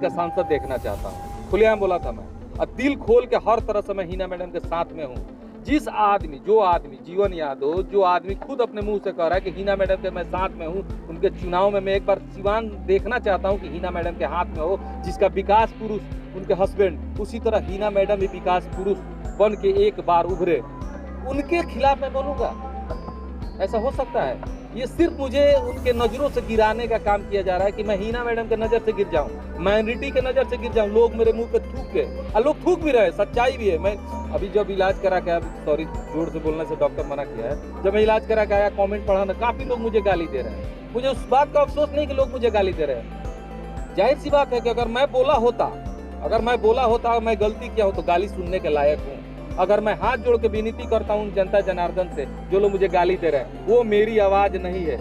का सांसद देखना चाहता हूँ। खुलेआम बोला था मैं, और दिल खोल के हर तरह से मैं हिना मैडम के साथ में हूँ। जो आदमी जीवन यादव, जो आदमी खुद अपने मुंह से कह रहा है कि हिना मैडम के मैं साथ में हूँ, उनके चुनाव में मैं एक बार सिवान देखना चाहता हूँ कि हिना मैडम के हाथ में हो, जिसका विकास पुरुष उनके हस्बैंड, उसी तरह हिना मैडम भी विकास पुरुष बन के एक बार उभरे, उनके खिलाफ मैं बोलूंगा। ऐसा हो सकता है? ये सिर्फ मुझे उनके नजरों से गिराने का काम किया जा रहा है कि मैं हिना मैडम के नजर से गिर जाऊं, माइनॉरिटी के नजर से गिर जाऊं, लोग मेरे मुंह पे थूक के, और लोग थूक भी रहे, सच्चाई भी है। मैं अभी जब इलाज करा के, सॉरी जोर से बोलने से डॉक्टर मना किया है, जब मैं इलाज करा के आया कमेंट पढ़ा ना, काफी लोग मुझे गाली दे रहे हैं। मुझे उस बात का अफसोस नहीं कि लोग मुझे गाली दे रहे हैं। जाहिर सी बात है कि अगर मैं बोला होता मैं गलती किया हो तो गाली सुनने के लायक हूँ। अगर मैं हाथ जोड़ के विनती करता हूँ जनता जनार्दन से, जो लोग मुझे गाली दे रहे हैं, वो मेरी आवाज नहीं है,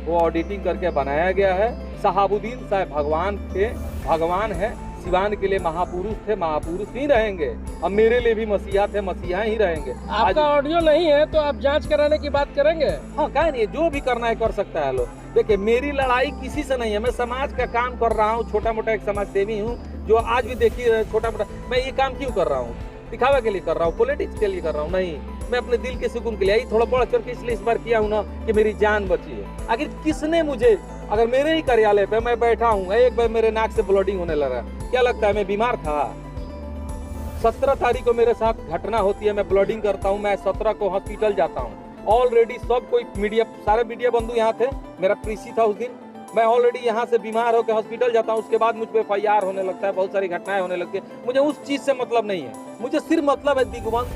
वो ऑडिटिंग करके बनाया गया है। शहाबुद्दीन साहब भगवान थे, भगवान है, सिवान के लिए महापुरुष थे, महापुरुष ही रहेंगे। अब मेरे लिए भी मसीहा थे, मसीहा ही रहेंगे। आपका ऑडियो नहीं है तो आप जांच कराने की बात करेंगे? हाँ, क्या नहीं, जो भी करना है कर सकता है लोग। देखिए, मेरी लड़ाई किसी से नहीं है, मैं समाज का काम कर रहा हूँ, छोटा मोटा एक समाज सेवी हूँ, जो आज भी देखिए छोटा मोटा मैं ये काम क्यों कर रहा हूँ? दिखावा के लिए कर रहा हूँ, पॉलिटिक्स के लिए कर रहा हूँ? नहीं, मैं अपने दिल के सुकून के लिए ही थोड़ा बढ़ चढ़ के इसलिए इस बार किया हूँ ना कि मेरी जान बची है। आखिर किसने मुझे, अगर मेरे ही कार्यालय पे मैं बैठा हूँ, एक बार मेरे नाक से ब्लीडिंग होने लगा, क्या लगता है मैं बीमार था? 17 तारीख को मेरे साथ घटना होती है, मैं ब्लीडिंग करता हूँ, मैं 17 को हॉस्पिटल जाता हूँ। ऑलरेडी सब कोई मीडिया, सारे मीडिया बंधु यहाँ थे, मेरा प्रीसी था उस दिन, मैं ऑलरेडी यहाँ से बीमार होकर हॉस्पिटल जाता हूँ। उसके बाद मुझ पे FIR होने लगता है, बहुत सारी घटनाएं होने लगती है। मुझे उस चीज से मतलब नहीं है, मुझे सिर्फ मतलब है दिग्वंत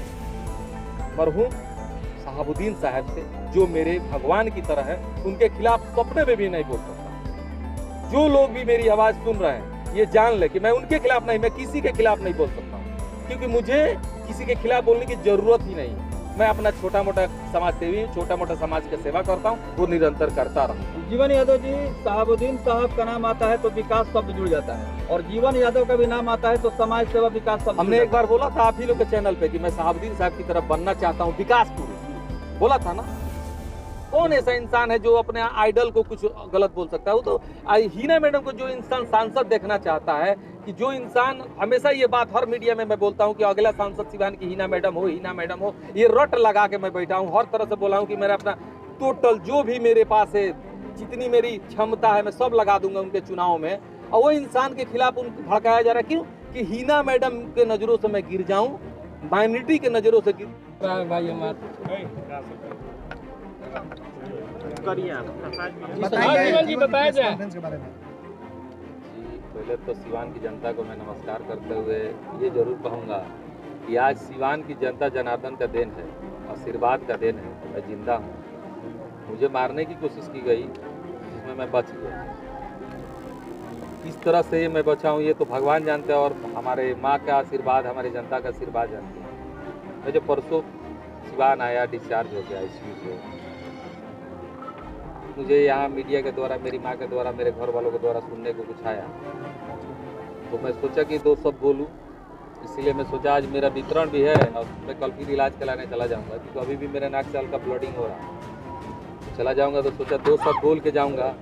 मरहूम शहाबुद्दीन साहब से, जो मेरे भगवान की तरह है। उनके खिलाफ सपने में भी नहीं बोल सकता। जो लोग भी मेरी आवाज सुन रहे हैं, ये जान ले कि मैं उनके खिलाफ नहीं, मैं किसी के खिलाफ नहीं बोल सकता, क्योंकि मुझे किसी के खिलाफ बोलने की जरूरत ही नहीं है। मैं अपना छोटा मोटा समाज सेवी, छोटा मोटा समाज की सेवा करता हूँ, वो निरंतर करता रहूँ। जीवन यादव जी, शहाबुद्दीन साहब का नाम आता है तो विकास शब्द जुड़ जाता है, और जीवन यादव का भी नाम आता है तो समाज सेवा विकास शब्द। हमने एक बार बोला था आप ही लोग के चैनल पे कि मैं शहाबुद्दीन साहब की तरफ बनना चाहता हूँ, विकास पुरुष बोला था ना। कौन ऐसा इंसान है जो अपने आइडल को कुछ गलत बोल सकता है? वो तो हिना मैडम को जो इंसान सांसद देखना चाहता है, कि जो इंसान, हमेशा ये बात हर मीडिया में मैं बोलता हूँ कि अगला सांसद सिवान की हिना मैडम हो, हिना मैडम हो, ये रट लगा के मैं बैठा हूँ, हर तरह से बोला हूँ कि मेरा अपना टोटल जो भी मेरे पास है, जितनी मेरी क्षमता है, मैं सब लगा दूंगा उनके चुनाव में। और वो इंसान के खिलाफ उनको भड़काया जा रहा है, क्यों? कि हिना मैडम के नजरों से मैं गिर जाऊं, माइनॉरिटी के नजरों से गिर। भाई बताया जाए। पहले तो सिवान की जनता को मैं नमस्कार करते हुए ये जरूर कहूँगा कि आज सिवान की जनता जनार्दन का देन है, आशीर्वाद का देन है। मैं जिंदा हूँ। मुझे मारने की कोशिश की गई, जिसमें मैं बच गया। किस तरह से मैं बचा हूँ ये तो भगवान जानते हैं, और हमारे माँ का आशीर्वाद, हमारी जनता का आशीर्वाद जानते हैं। मैं जब परसों सिवान आया, डिस्चार्ज हो गया ICU से, मुझे यहाँ मीडिया के द्वारा, मेरी माँ के द्वारा, मेरे घर वालों के द्वारा सुनने को कुछ आया, तो मैं सोचा कि 2 शब्द बोलूँ। इसीलिए मैं सोचा आज मेरा वितरण भी है, और मैं कल फिर इलाज कराने चला जाऊँगा, क्योंकि अभी भी मेरे नाक से हल्का ब्लीडिंग हो रहा है। तो चला जाऊँगा तो सोचा 2 शब्द बोल के जाऊँगा,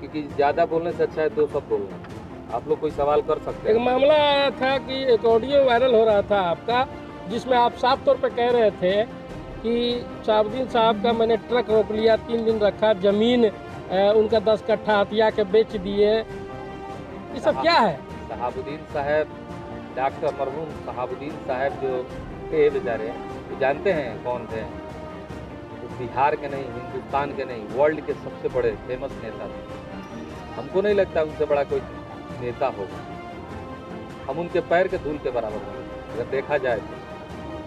क्योंकि ज़्यादा बोलने से अच्छा है 2 शब्द बोलना। आप लोग कोई सवाल कर सकते हैं? एक मामला आया था कि एक ऑडियो वायरल हो रहा था आपका, जिसमें आप साफ तौर पर कह रहे थे कि शहाबुद्दीन साहब का मैंने ट्रक रोक लिया, 3 दिन रखा, जमीन उनका 10 कट्ठा हथिया के बेच दिए। ये सब क्या है? शहाबुद्दीन साहब, डॉक्टर मरहूम शहाबुद्दीन साहब जो थे बेचारे, वो जानते हैं कौन थे? वो बिहार के नहीं, हिंदुस्तान के नहीं, वर्ल्ड के सबसे बड़े फेमस नेता थे। हमको नहीं लगता उनसे बड़ा कोई नेता होगा। हम उनके पैर के धूल के बराबर हैं। अगर देखा जाए तो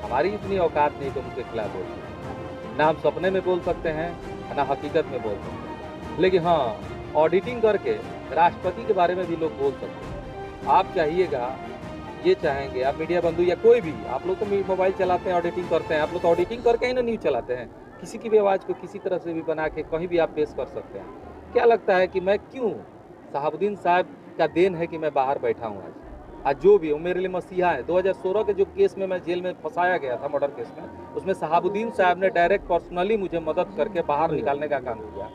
हमारी इतनी औकात नहीं तो उनके खिलाफ बोल सकते, ना हम सपने में बोल सकते हैं, ना हकीकत में बोल सकते हैं। लेकिन हाँ, ऑडिटिंग करके राष्ट्रपति के बारे में भी लोग बोल सकते हैं। आप चाहिएगा, ये चाहेंगे, आप मीडिया बंधु या कोई भी, आप लोग तो मोबाइल चलाते हैं, ऑडिटिंग करते हैं, आप लोग तो ऑडिटिंग करके ही ना न्यूज़ चलाते हैं। किसी की भी आवाज़ को किसी तरह से भी बना के कहीं भी आप पेश कर सकते हैं। क्या लगता है कि मैं क्यों, शहाबुद्दीन साहब का देन है कि मैं बाहर बैठा हूँ आज जो भी, वो मेरे लिए मसीहा है। 2016 के जो केस में मैं जेल में फंसाया गया था, मर्डर केस में, उसमें शहाबुद्दीन साहब ने डायरेक्ट पर्सनली मुझे मदद करके बाहर निकालने का काम किया।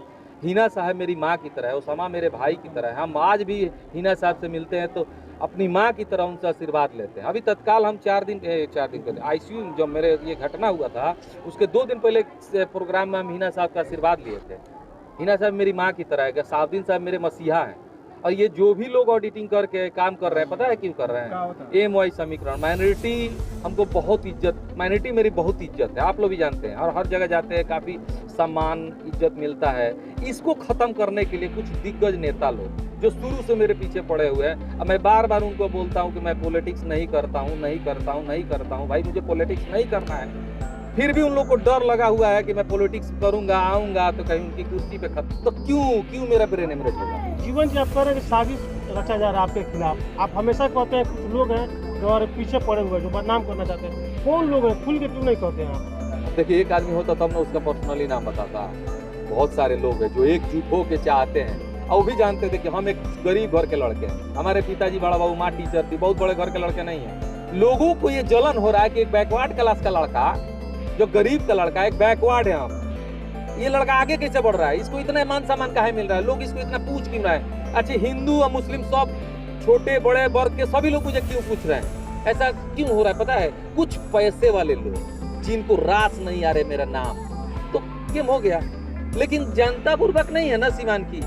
हिना साहब मेरी माँ की तरह है, उसामा मेरे भाई की तरह है। हम आज भी हिना साहब से मिलते हैं तो अपनी माँ की तरह उनसे आशीर्वाद लेते हैं। अभी तत्काल हम 4 दिन पहले आईसीयू जब मेरे ये घटना हुआ था उसके 2 दिन पहले प्रोग्राम में हम हिना साहब का आशीर्वाद लिए थे। हिना साहब मेरी माँ की तरह है, साहबुद्दीन साहब मेरे मसीहा हैं। और ये जो भी लोग ऑडिटिंग करके काम कर रहे हैं, पता है क्यों कर रहे हैं? MY समीकरण, माइनॉरिटी हमको बहुत इज्जत, माइनॉरिटी मेरी बहुत इज्जत है, आप लोग भी जानते हैं, और हर जगह जाते हैं काफ़ी सम्मान इज्जत मिलता है। इसको ख़त्म करने के लिए कुछ दिग्गज नेता लोग जो शुरू से मेरे पीछे पड़े हुए हैं, अब मैं बार बार उनको बोलता हूँ कि मैं पॉलिटिक्स नहीं करता हूँ भाई, मुझे पॉलिटिक्स नहीं करना है, फिर भी उन लोग को डर लगा हुआ है कि मैं पॉलिटिक्स करूंगा, आऊंगा तो कहीं उनकी कुर्सी पे खत्म, तो क्यों मेरा ब्रेन हेमरेज होगा? जीवन जी आप कह रहे हैं कि साजिश रचा जा रहा है आपके खिलाफ। आप हमेशा कहते हैं कुछ लोग हैं जो और पीछे पड़े हुए हैं, जो बदनाम करना चाहते हैं। कौन लोग हैं, खुल के क्यों नहीं कहते हैं आप? देखिए, एक आदमी होता तब ना उसका पर्सनली नाम बताता। बहुत सारे लोग हैं जो एकजुट होके चाहते हैं, और वो भी जानते थे कि हम एक गरीब घर के लड़के हैं, हमारे पिताजी बड़ा बाबू माँ टीचर थी, बहुत बड़े घर के लड़के नहीं है। लोगों को ये जलन हो रहा है कि एक बैकवर्ड क्लास का लड़का, जो गरीब का लड़का, एक बैकवर्ड है, हम ये लड़का आगे कैसे बढ़ रहा है, इसको इतना मान सम्मान काहे मिल रहा है, लोग इसको इतना पूछ क्यों रहा है? अच्छा, हिंदू और मुस्लिम सब छोटे बड़े वर्ग के सभी लोग मुझे क्यों पूछ रहे हैं? ऐसा क्यों हो रहा है पता है? कुछ पैसे वाले लोग जिनको रास नहीं आ रहे मेरा नाम, तो गेम हो गया। लेकिन जनता पूर्वक नहीं है ना सीमान की,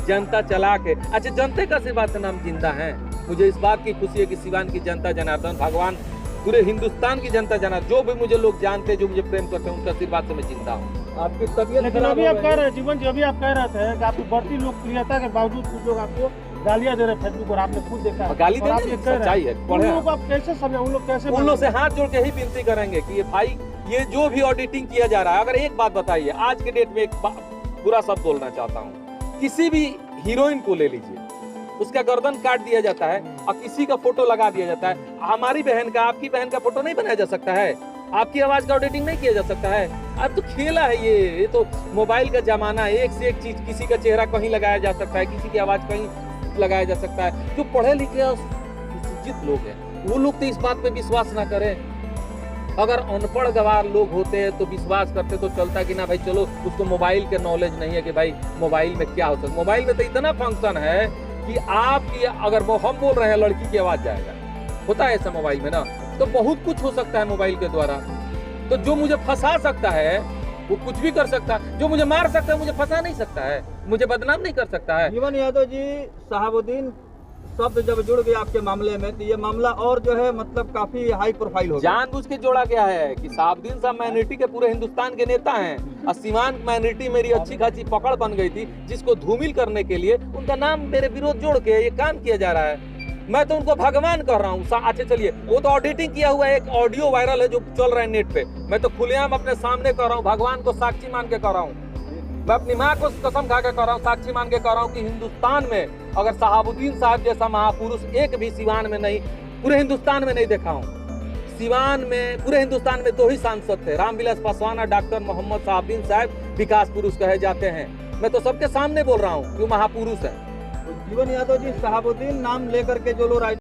जनता चला के। अच्छा, जनता का आशीर्वाद से नाम जिंदा है। मुझे इस बात की खुशी है कि सिवान की जनता, जनार्दन भगवान, पूरे हिंदुस्तान की जनता जना, जो भी मुझे लोग जानते हैं, जो मुझे प्रेम करते हैं, उनके आशीर्वाद से मैं जिंदा हूँ। आपकी तबीयत लेकिन अभी आप कह रहे हैं जीवन जी, अभी आप कह रहे थे कि आपकी बढ़ती लोकप्रियता के बावजूद कुछ लोग आपको गालियां दे रहे हैं फेसबुक पर, आपने खुद देखा है। गाली और आप देने ये की कह रहे सच्चाई हैं, है, उन पढ़े लोगों को आप कैसे समझे, उन लोग कैसे उन लोग से हाथ जोड़ के ही विनती करेंगे कि ये भाई, ये जो भी ऑडिटिंग किया जा रहा है, अगर एक बात बताइए, आज के डेट में एक बुरा शब्द बोलना चाहता हूँ, किसी भी हीरोइन को ले लीजिए, उसका गर्दन काट दिया जाता है और किसी का फोटो लगा दिया जाता है। हमारी बहन का, आपकी बहन का फोटो नहीं बनाया जा सकता है, आपकी आवाज का ऑडिटिंग नहीं किया जा सकता है। अब तो खेला है ये तो मोबाइल का जमाना है, एक से एक चीज, किसी का चेहरा कहीं लगाया जा सकता है, किसी की आवाज कहीं लगाया जा सकता है। जो पढ़े लिखे और सुशिक्षित लोग हैं, वो लोग तो इस बात पे विश्वास ना करें। अगर अनपढ़ गवार लोग होते हैं तो विश्वास करते तो चलता कि ना भाई चलो, उसको मोबाइल के नॉलेज नहीं है कि भाई मोबाइल में क्या हो सकता है। मोबाइल में तो इतना फंक्शन है कि आपकी, अगर वो हम बोल रहे हैं लड़की की आवाज जाएगा, होता है ऐसा मोबाइल में ना, तो बहुत कुछ हो सकता है मोबाइल के द्वारा। तो जो मुझे फंसा सकता है वो कुछ भी कर सकता है, जो मुझे मार सकता है मुझे फंसा नहीं सकता है, मुझे बदनाम नहीं कर सकता है। जीवन यादव जी, साहबुद्दीन शब्द जब जुड़ गया आपके मामले में, तो ये मामला और जो है मतलब काफी हाई प्रोफाइल हो गया। जानबूझ के जोड़ा गया है कि साहबुद्दीन साहब माइनॉरिटी के पूरे हिंदुस्तान के नेता हैं, और सीमांत माइनॉरिटी मेरी अच्छी खासी पकड़ बन गई थी, जिसको धूमिल करने के लिए उनका नाम मेरे विरोध जोड़ के ये काम किया जा रहा है। मैं तो उनको भगवान कर रहा हूँ। अच्छा चलिए, वो तो ऑडिटिंग किया हुआ एक ऑडियो वायरल है जो चल रहा है नेट पे, मैं तो खुलेआम अपने सामने कर रहा हूँ, भगवान को साक्षी मान के कर रहा हूँ, मैं अपनी माँ को कसम खा के कर रहा हूँ, साक्षी मान के कर रहा हूँ कि हिंदुस्तान में अगर साहबुद्दीन साहब जैसा महापुरुष एक भी सिवान में नहीं, पूरे हिंदुस्तान में नहीं देखा हूँ। सिवान में, पूरे हिंदुस्तान में 2 ही सांसद थे, रामविलास पासवान और डॉक्टर मोहम्मद साहबुद्दीन साहब विकास पुरुष कहे जाते हैं। मैं तो सबके सामने बोल रहा हूँ कि वो महापुरुष है। जीवन यादव जी, साहबुद्दीन नाम लेकर के जो लोग